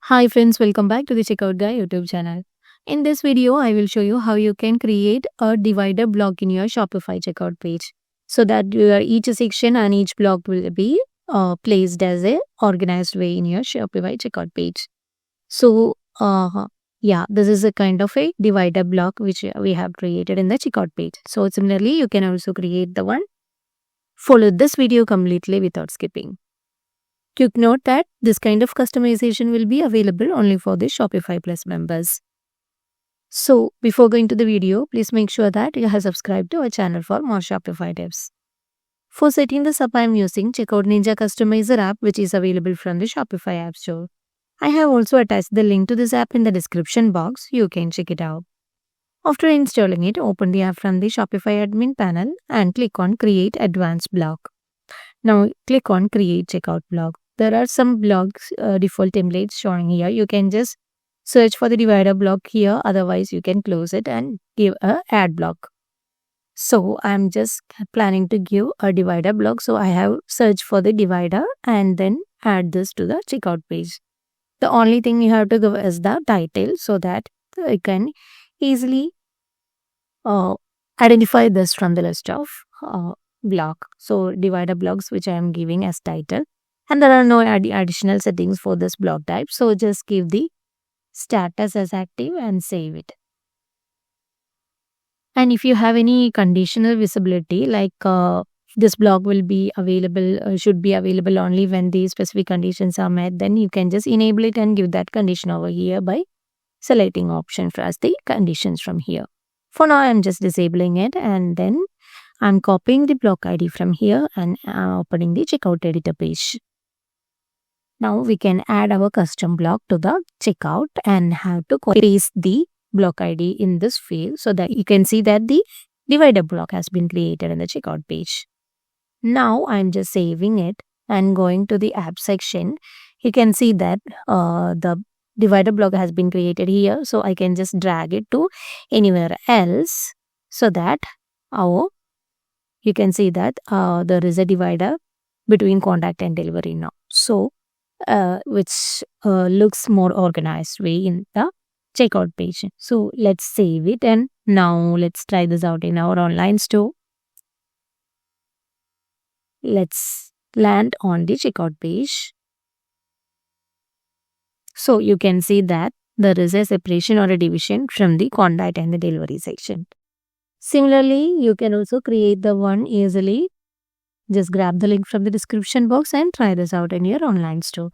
Hi friends, welcome back to the Checkout Guy YouTube channel. In this video, I will show you how you can create a divider block in your Shopify checkout page so that your each section and each block will be placed as a organized way in your Shopify checkout page. So, this is a kind of a divider block which we have created in the checkout page. So, similarly, you can also create the one. Follow this video completely without skipping. Quick note that this kind of customization will be available only for the Shopify Plus members. So, before going to the video, please make sure that you have subscribed to our channel for more Shopify tips. For setting this up, I am using Checkout Ninja Customizer app, which is available from the Shopify App Store. I have also attached the link to this app in the description box. You can check it out. After installing it, open the app from the Shopify admin panel and click on Create Advanced Block. Now, click on Create Checkout Block. There are some blocks default templates showing here. You can just search for the divider block here. Otherwise, you can close it and give a add block. So I'm just planning to give a divider block. So I have searched for the divider and then add this to the checkout page. The only thing you have to give is the title so that you can easily identify this from the list of block. So divider blocks which I am giving as title. And there are no additional settings for this block type. So just give the status as active and save it. And if you have any conditional visibility like this block will be available, should be available only when the specific conditions are met, then you can just enable it and give that condition over here by selecting option as the conditions from here. For now, I'm just disabling it and then I'm copying the block ID from here and opening the checkout editor page. Now we can add our custom block to the checkout and have to paste the block ID in this field so that you can see that the divider block has been created in the checkout page. Now I'm just saving it and going to the app section. You can see that the divider block has been created here. So I can just drag it to anywhere else so that you can see that there is a divider between contact and delivery now. So which looks more organized way in the checkout page. So let's save it and now let's try this out in our online store. Let's land on the checkout page. So you can see that there is a separation or a division from the contact and the delivery section. Similarly, you can also create the one easily. Just grab the link from the description box and try this out in your online store.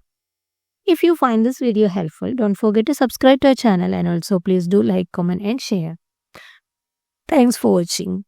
If you find this video helpful, don't forget to subscribe to our channel and also please do like, comment and share. Thanks for watching.